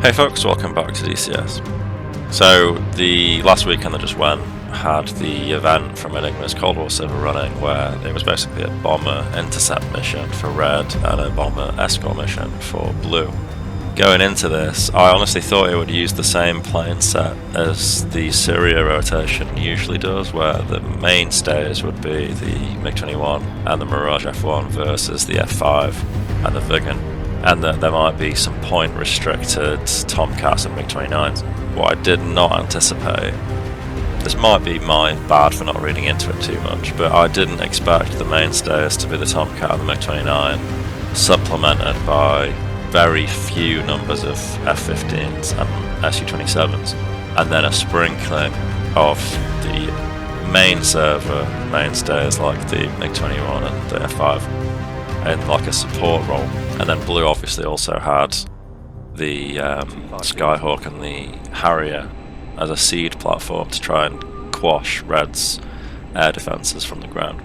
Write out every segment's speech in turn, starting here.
Hey folks, welcome back to DCS. So the last weekend that just went had the event from Enigma's Cold War server running, where it was basically a bomber intercept mission for red and a bomber escort mission for blue. Going into this, I honestly thought it would use the same plane set as the Syria rotation usually does, where the mainstays would be the MiG-21 and the Mirage F1 versus the F5 and the Viggen, and that there might be some point restricted Tomcats and MiG-29s. What I did not anticipate, this might be my bad for not reading into it too much, but I didn't expect the mainstays to be the Tomcat and the MiG-29, supplemented by very few numbers of F-15s and Su-27s, and then a sprinkling of the main server mainstays like the MiG-21 and the F5 in like a support role. And then blue obviously also had the Skyhawk and the Harrier as a seed platform to try and quash red's air defences from the ground.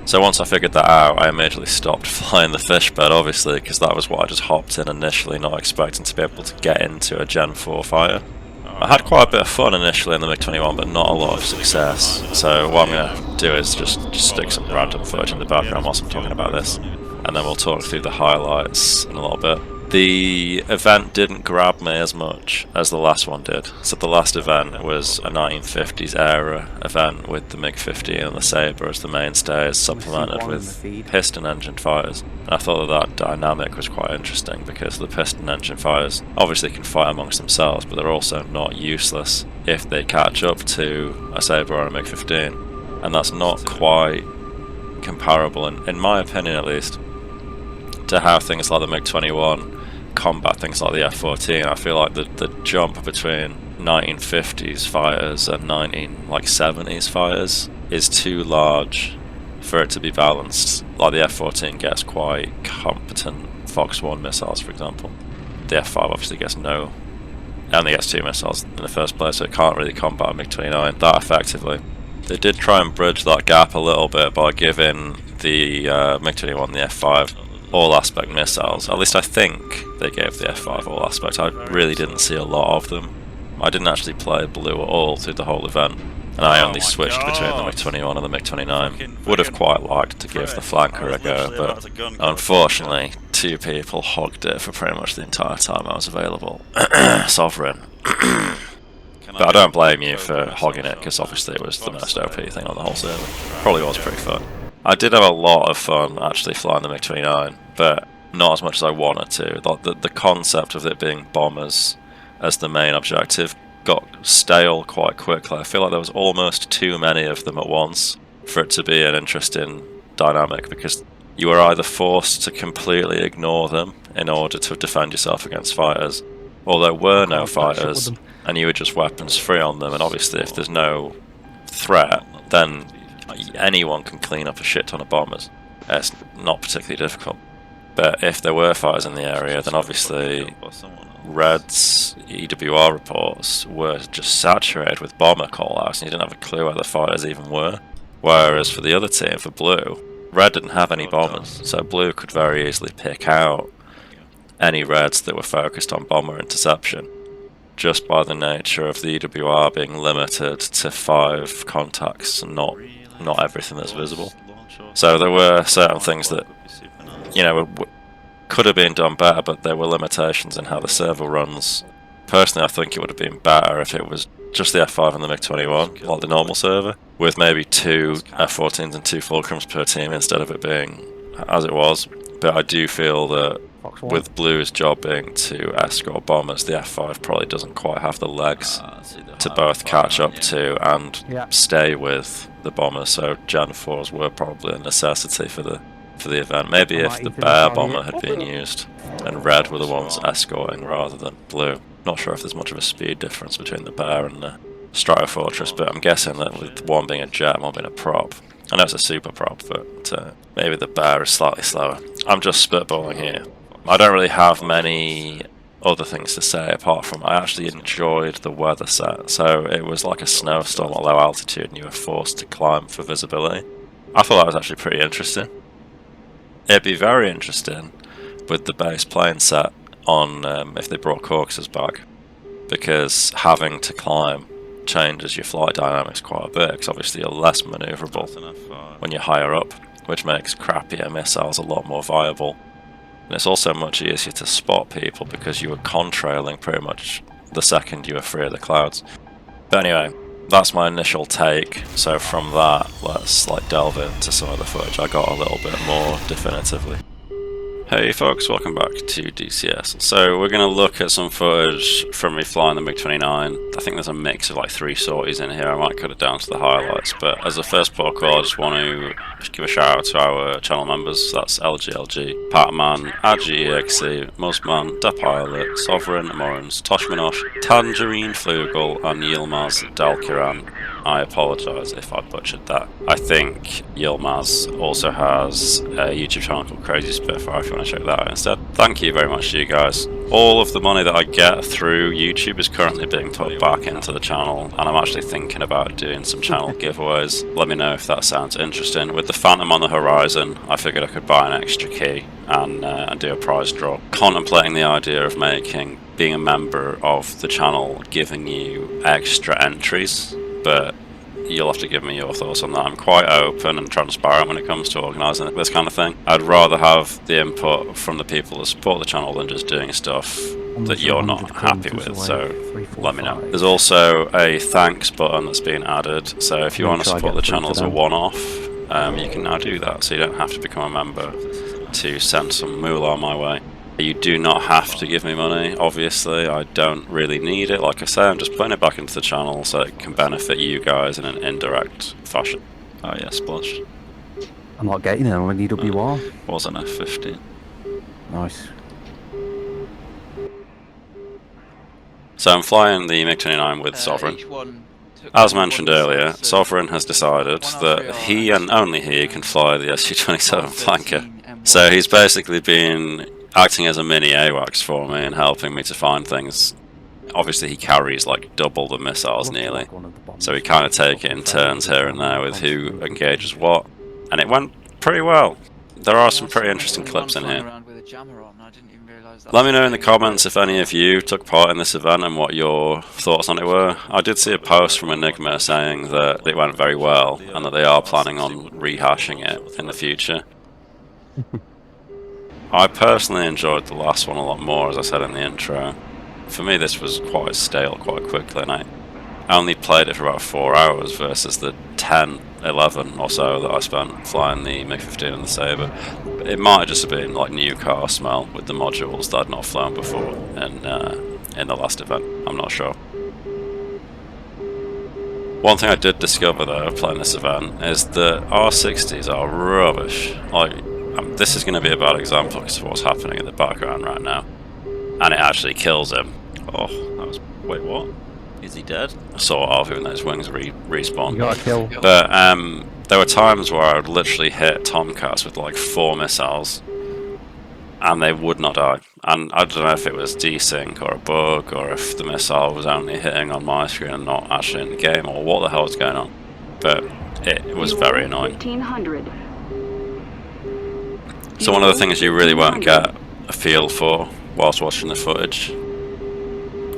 So once I figured that out, I immediately stopped flying the fishbed, obviously, because that was what I just hopped in initially, not expecting to be able to get into a Gen 4 fighter. I had quite a bit of fun initially in the MiG-21, but not a lot of success. So what I'm going to do is just stick some random footage in the background whilst I'm talking about this, and then we'll talk through the highlights in a little bit. The event didn't grab me as much as the last one did. So the last event was a 1950s era event with the MiG-15 and the Sabre as the mainstays, supplemented with piston engine fighters. And I thought that dynamic was quite interesting, because the piston engine fighters obviously can fight amongst themselves, but they're also not useless if they catch up to a Sabre or a MiG-15. And that's not quite comparable, in my opinion at least, to how things like the MiG-21 combat things like the F-14. I feel like the jump between 1950s fighters and 1970s fighters is too large for it to be balanced. Like the F-14 gets quite competent Fox 1 missiles, for example. The F-5 obviously gets no, only gets 2 missiles in the first place, so it can't really combat a MiG-29 that effectively. They did try and bridge that gap a little bit by giving the MiG-21 the F-5 all-aspect missiles. At least I think they gave the F-5 all-aspect. I really didn't see a lot of them. I didn't actually play blue at all through the whole event, and I only switched between the MiG-21 and the MiG-29. Would have quite liked to give the flanker a go, but unfortunately 2 people hogged it for pretty much the entire time I was available. Sovereign. But I don't blame you for hogging it, because obviously it was the most OP thing on the whole server. Probably was pretty fun. I did have a lot of fun actually flying the MiG-29, but not as much as I wanted to. The concept of it being bombers as the main objective got stale quite quickly. I feel like there was almost too many of them at once for it to be an interesting dynamic, because you were either forced to completely ignore them in order to defend yourself against fighters, or there were no fighters and you were just weapons free on them. And obviously if there's no threat, then anyone can clean up a shit ton of bombers. It's not particularly difficult. But if there were fighters in the area, then obviously red's EWR reports were just saturated with bomber callouts, and you didn't have a clue where the fighters even were. Whereas for the other team, for blue, red didn't have any bombers, so blue could very easily pick out any reds that were focused on bomber interception, just by the nature of the EWR being limited to 5 contacts and not everything that's visible. So there were certain things that, you know, could have been done better, but there were limitations in how the server runs. Personally, I think it would have been better if it was just the F5 and the MiG-21, like the normal server, with maybe 2 F-14s and 2 Fulcrums per team instead of it being as it was. But I do feel that with blue's job being to escort bombers, the F5 probably doesn't quite have the legs to both catch up to and stay with the bombers, so Gen 4s were probably a necessity for the event. Maybe if the bear bomber had been used and red were the ones escorting rather than blue. Not sure if there's much of a speed difference between the bear and the Stratofortress, but I'm guessing that with one being a jet and one being a prop, I know it's a super prop, but maybe the bear is slightly slower. I'm just spitballing here. I don't really have many other things to say apart from I actually enjoyed the weather set. So it was like a snowstorm at low altitude and you were forced to climb for visibility. I thought that was actually pretty interesting. It'd be very interesting with the base plane set on if they brought caucuses back, because having to climb changes your flight dynamics quite a bit, because obviously you're less manoeuvrable when you're higher up, which makes crappier missiles a lot more viable. And it's also much easier to spot people because you were contrailing pretty much the second you were free of the clouds. But anyway, that's my initial take. So from that, let's delve into some of the footage I got a little bit more definitively. Hey folks, welcome back to DCS. So we're going to look at some footage from me flying the MiG-21. I think there's a mix of like 3 sorties in here. I might cut it down to the highlights, but as a first protocol, I just want to give a shout out to our channel members. That's LGLG, Patman, AGEXC, Musman, Dapilot, Sovereign, Morans, Toshminosh, Tangerine Flugel, and Yilmaz Dalkiran. I apologise if I butchered that. I think Yilmaz also has a YouTube channel called Crazy Spitfire if you want to check that out instead. Thank you very much to you guys. All of the money that I get through YouTube is currently being put back into the channel, and I'm actually thinking about doing some channel giveaways. Let me know if that sounds interesting. With the Phantom on the horizon, I figured I could buy an extra key and do a prize draw. Contemplating the idea of being a member of the channel giving you extra entries, but you'll have to give me your thoughts on that. I'm quite open and transparent when it comes to organising this kind of thing. I'd rather have the input from the people that support the channel than just doing stuff that you're not happy with, so let me know. There's also a thanks button that's been added, so if you want to support the channel as a one-off, you can now do that, so you don't have to become a member to send some moolah my way. You do not have to give me money, obviously. I don't really need it. Like I say, I'm just putting it back into the channel so it can benefit you guys in an indirect fashion. Oh yeah, Splash. I'm not getting it on an EWR. Was an F-15. Nice. So I'm flying the MiG-21 with Sovereign. As mentioned earlier, Sovereign has decided that he and only he can fly the SU-27 flanker. So he's basically been acting as a mini AWACS for me and helping me to find things. Obviously he carries like double the missiles nearly, so we kind of take it in turns here and there with who engages what, and it went pretty well. There are some pretty interesting clips in here. Let me know in the comments if any of you took part in this event and what your thoughts on it were. I did see a post from Enigma saying that it went very well and that they are planning on rehashing it in the future. I personally enjoyed the last one a lot more, as I said in the intro. For me this was quite stale quite quickly, and I only played it for about 4 hours versus the 10, 11 or so that I spent flying the MiG-15 and the Sabre. It might have just been like new car smell with the modules that I'd not flown before in the last event, I'm not sure. One thing I did discover though playing this event is that R60s are rubbish. Like, this is going to be a bad example because of what's happening in the background right now. And it actually kills him. Oh, that was... Wait, what? Is he dead? Sort of, even though his wings respawn. You got a kill. But there were times where I would literally hit Tomcats with like 4 missiles and they would not die. And I don't know if it was desync or a bug, or if the missile was only hitting on my screen and not actually in the game, or what the hell was going on. But it was very annoying. 1500. So one of the things you really won't get a feel for whilst watching the footage,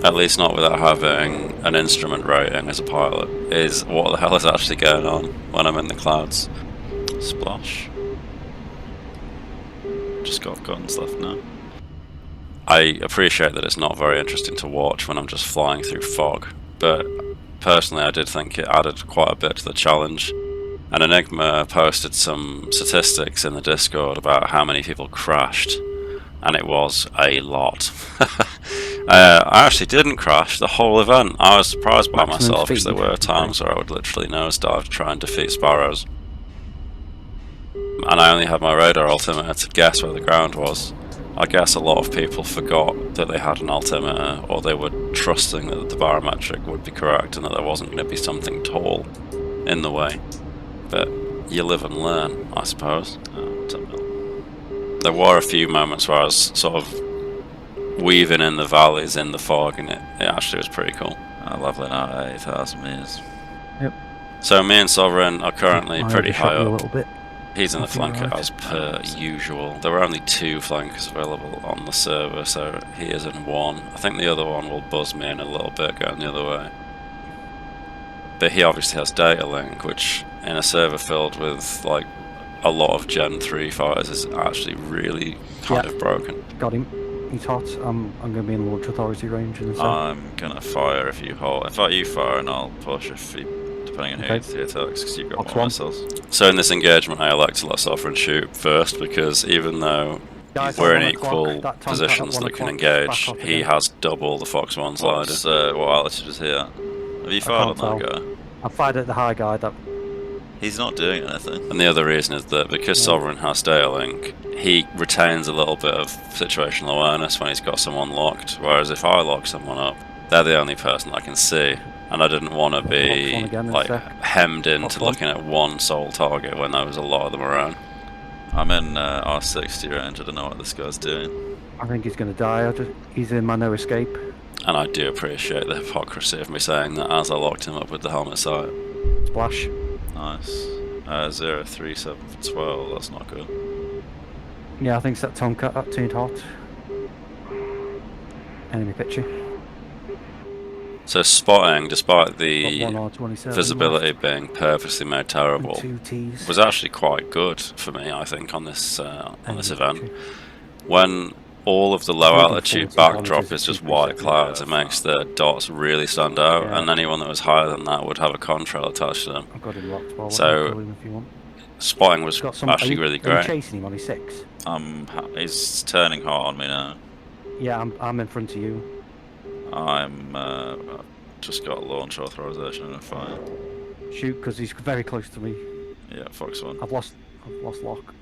at least not without having an instrument rating as a pilot, is what the hell is actually going on when I'm in the clouds. Splash. Just got guns left now. I appreciate that it's not very interesting to watch when I'm just flying through fog, but personally I did think it added quite a bit to the challenge. And Enigma posted some statistics in the Discord about how many people crashed, and it was a lot. I actually didn't crash the whole event. I was surprised by myself because there were times where I would literally nosedive to try and defeat sparrows. And I only had my radar altimeter to guess where the ground was. I guess a lot of people forgot that they had an altimeter, or they were trusting that the barometric would be correct and that there wasn't going to be something tall in the way. But you live and learn, I suppose. There were a few moments where I was sort of weaving in the valleys in the fog, and it actually was pretty cool. Lovely now at 8,000 meters. Yep. So me and Sovereign are currently pretty high up. A little bit. He's in the Off your flanker right. as per usual. There were only 2 flankers available on the server, so he is in one. I think the other one will buzz me in a little bit going the other way. But he obviously has data link, which in a server filled with like a lot of Gen 3 fighters is actually really kind of broken. Got him. He's hot. I'm going to be in launch authority range in a sec. I'm gonna fire if you hold. In fact, you fire and I'll push if you, depending on who Okay. you attacks, because you've got Box more one. missiles. So in this engagement, I elect to let Sovereign shoot first because even though Guys, we're at in 1 o'clock, equal that Tomcat positions at 1 that can o'clock, back engage, off he again. has double the Fox 1's glider. What altitude is he at? Have you fired on can't that tell. guy? I fired at the high guy. That He's not doing anything. And the other reason is that because Yeah. Sovereign has data link, he retains a little bit of situational awareness when he's got someone locked, whereas if I lock someone up, they're the only person I can see. And I didn't want to Fox be one again in a like sec. hemmed into Fox one. looking at one sole target when there was a lot of them around. I'm in R60 range. I don't know what this guy's doing. I think he's going to die. He's in my no escape. And I do appreciate the hypocrisy of me saying that as I locked him up with the helmet sight. Splash. Nice. 037 for 12. That's not good. Yeah, I think it's that Tomcat that tuned hot. Enemy picture. So spotting, despite Got the 1R27 visibility left. being purposely made terrible, And 2 Ts. was actually quite good for me, I think, on this Enemy event. picture. When all of the low Moving altitude forward, backdrop it's is just 237. white clouds, it Yeah, makes the dots really stand out, Yeah. and anyone that was higher than that would have a contrail attached to them. I've got him locked. Well, So- I can kill him if you want. Spotting was Got some, actually are you, really Are you great. chasing him on his 6? He's turning hot on me now. Yeah, I'm in front of you. I've just got launch authorization in a fight. Shoot, because he's very close to me. Yeah, Fox 1. I've lost lock.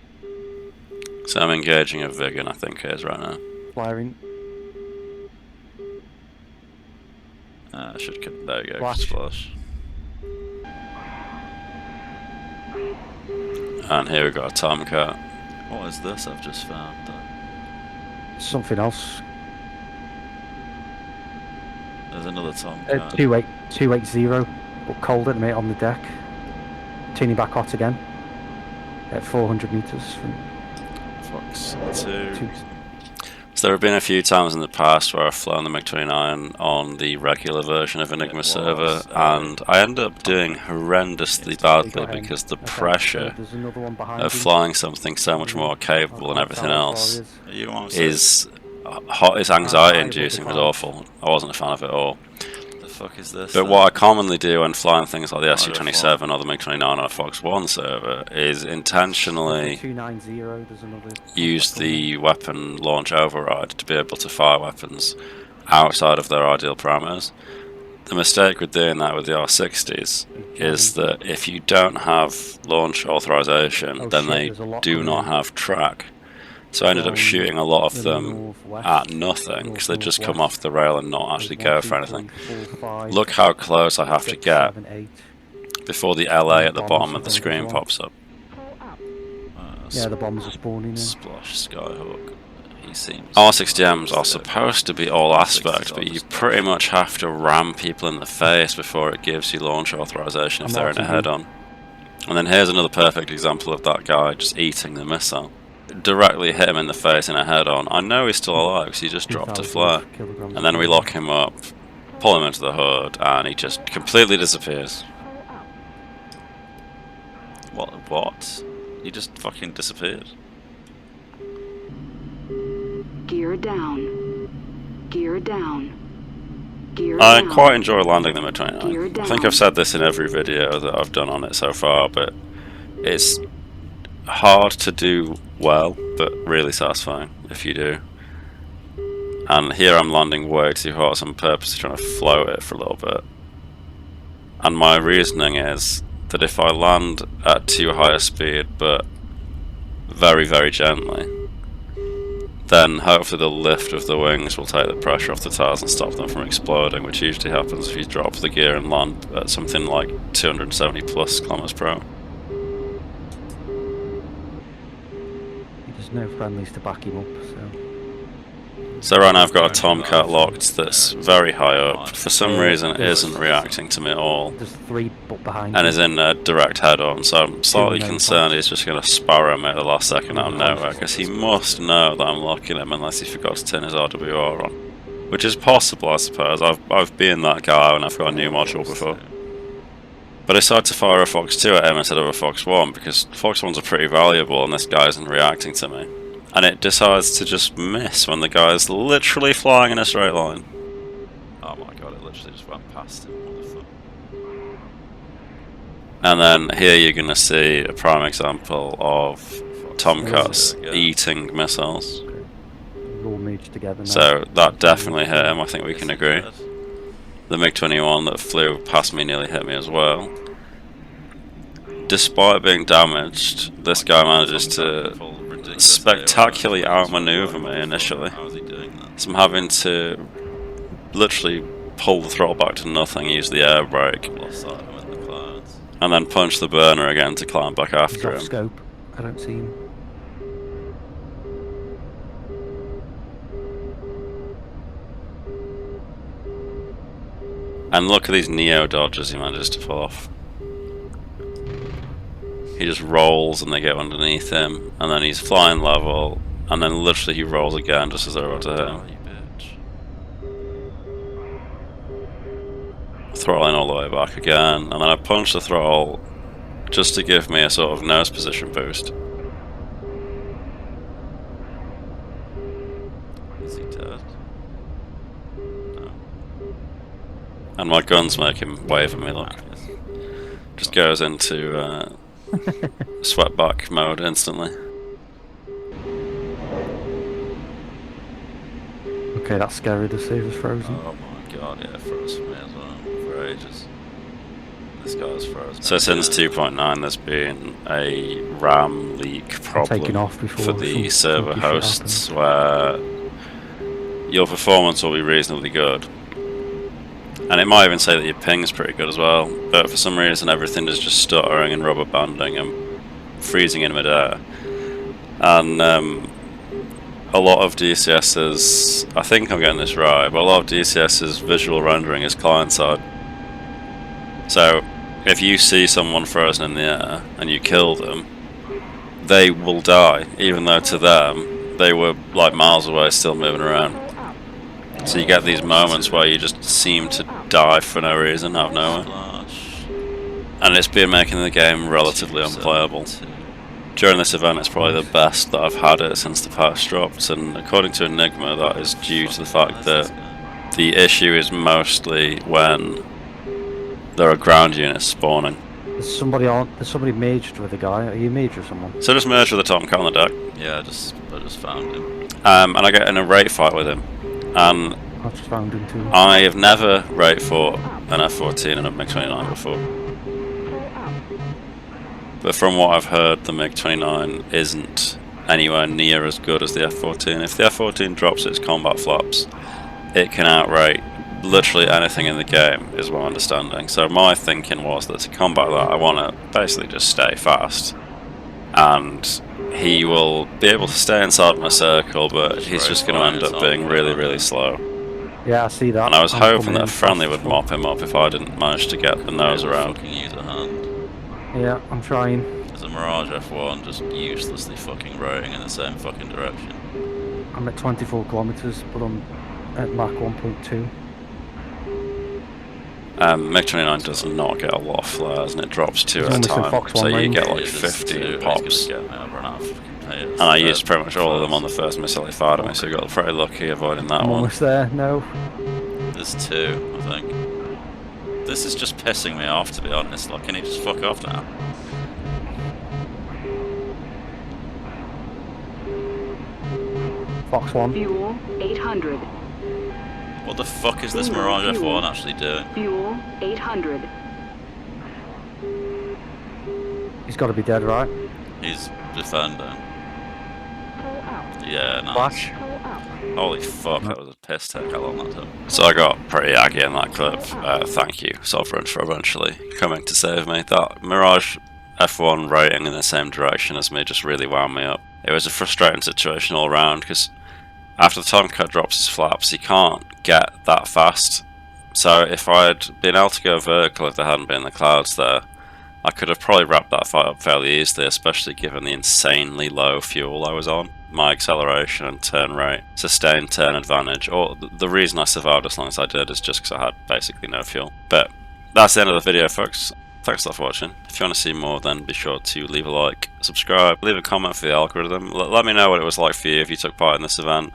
So I'm engaging a Vigan, I think it is right now. Firing. There we go. Splash. Splash. And here we've got a Tomcat. What is this I've just found? Something else. There's another Tomcat. 280. But cold at the minute on the deck. Tuning back hot again. At 400 meters from Fox 2. 2. So there have been a few times in the past where I've flown the MiG-29 on the regular version of Enigma server, and I end up doing horrendously badly because the pressure There's another one behind of him. flying something so much more capable than I can't everything tell how else far he Are you on is hot. It's anxiety inducing. It was awful. I wasn't a fan of it at all. The fuck is this? But what I commonly do when flying things like the Right, SU-27 or the MiG-29 on a Fox 1 server is intentionally 290. There's another. use the weapon launch override to be able to fire weapons outside of their ideal parameters. The mistake with doing that with the R60s is that if you don't have launch authorization, Oh then shit, they there's a lot do coming not in. have track. So I ended up shooting a lot of them at nothing because they just come off the rail and not actually go for anything. Look how close I have to get before the LA at the bottom of the screen pops up. Yeah, the bombs are spawning in. Splash Skyhawk. He seems. R60Ms are supposed to be all aspect, but you pretty much have to ram people in the face before it gives you launch authorization if they're in a head-on. And then here's another perfect example of that guy just eating the missile. Directly hit him in the face in a head-on. I know he's still alive because he just dropped a flare. And then we lock him up, pull him into the hood, and he just completely disappears. What? He just fucking disappeared. Gear down. Gear down. Gear I down. quite enjoy landing them at Gear 29. I down. think I've said this in every video that I've done on it so far, but it's hard to do well, but really satisfying if you do. And here I'm landing way too hot, so I'm purposely trying to float it for a little bit. And my reasoning is that if I land at too high a speed, but very, very gently, then hopefully the lift of the wings will take the pressure off the tires and stop them from exploding, which usually happens if you drop the gear and land at something like 270 plus kilometers per hour. There's no friendlies to back him up, so So right now I've got a Tomcat locked that's very high up. For some reason it isn't reacting to me at all. There's 3 behind And you. is in a direct head-on, so I'm slightly no concerned points. he's just going to sparrow me at the last second out of nowhere, because he must know that I'm locking him unless he forgot to turn his RWR on. Which is possible, I suppose. I've been that guy when I've got a new module before. But I decided to fire a Fox 2 at him instead of a Fox 1, because Fox 1s are pretty valuable and this guy isn't reacting to me. And it decides to just miss when the guy's literally flying in a straight line. Oh my god, it literally just went past him. What the fuck? And then here you're going to see a prime example of Tomcats eating missiles. We'll all merge together now. So that definitely hit him, I think we can agree. The MiG-21 that flew past me nearly hit me as well. Despite being damaged, this guy manages to spectacularly outmaneuver me initially. So I'm having to literally pull the throttle back to nothing, use the air brake, and then punch the burner again to climb back He's after off him. scope. I don't see him. And look at these neo dodges he manages to pull off. He just rolls and they get underneath him, and then he's flying level, and then literally he rolls again just as they're about to hit him. Throttling all the way back again, and then I punch the throttle just to give me a sort of nose position boost. Is he dead? No. And my guns make him wave at me, look. Just goes into sweatback mode instantly. Okay, that's scary to see if it's frozen. Oh my god, yeah, it froze for me as well for ages. This guy's frozen. So since 2.9 there's been a RAM leak Taking problem off before for the some server funky shit hosts where your performance will be reasonably good. And it might even say that your ping's pretty good as well, but for some reason everything is just stuttering and rubber banding and freezing in midair. And a lot of DCS's, I think I'm getting this right, but a lot of DCS's visual rendering is client side. So if you see someone frozen in the air and you kill them, they will die, even though to them they were like miles away still moving around. So you get these moments where you just seem to die for no reason out of nowhere. And it's been making the game relatively unplayable. During this event it's probably the best that I've had it since the patch dropped, and according to Enigma that is due to the fact that the issue is mostly when there are ground units spawning. There's somebody merged with a guy. Are you merged with someone? So just merge with the Tomcat on the deck. Yeah, I just found him. And I get in a rate fight with him. And I just found him too. I have never rate fought an F-14 and a MiG-29 before. But from what I've heard, the MiG-29 isn't anywhere near as good as the F-14. If the F-14 drops its combat flaps, it can outrate literally anything in the game, is my understanding. So my thinking was that to combat that, I want to basically just stay fast. And he will be able to stay inside my circle, but he's just going to end up being really, really slow. Yeah, I see that. And I was I'm hoping coming that a in friendly fast would as well. mop him up if I didn't manage to get the nose around. Fucking use a hand. Yeah, I'm trying. There's a Mirage F1 just uselessly fucking rowing in the same fucking direction. I'm at 24 kilometers, but I'm at Mach 1.2. MiG-29 does not get a lot of flares, and it drops 2 It's at a almost in time, Fox so 1 you range. get like Yeah, there's 15 two, pops. he's gonna get me, I'll run out of fucking players. And I used pretty much all of them on the first missile he fired at me, so we got pretty lucky avoiding that I'm one. almost there. No. There's 2, I think. This is just pissing me off, to be honest. Like, can he just fuck off now? Fox 1. Fuel 800. What the fuck is this Mirage F1 actually doing? Fuel 800. He's got to be dead, right? He's defending. Yeah, nice. Flash. Holy fuck, that was a piss take. How long that took? So I got pretty aggy in that clip. Thank you, Sovereign, for eventually coming to save me. That Mirage F1 rating in the same direction as me just really wound me up. It was a frustrating situation all round, because after the Tomcat drops his flaps, he can't get that fast. So if I'd been able to go vertical, if there hadn't been the clouds there, I could have probably wrapped that fight up fairly easily, especially given the insanely low fuel I was on. My acceleration and turn rate, sustained turn advantage, or the reason I survived as long as I did is just because I had basically no fuel. But that's the end of the video, folks. Thanks a lot for watching. If you want to see more, then be sure to leave a like, subscribe, leave a comment for the algorithm. Let me know what it was like for you if you took part in this event.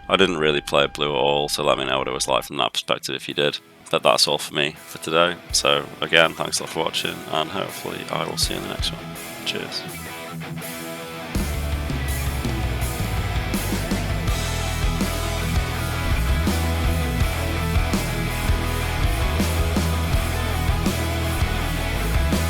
I didn't really play blue at all, so let me know what it was like from that perspective if you did. But that's all for me for today. So again, thanks a lot for watching, and hopefully I will see you in the next one. Cheers.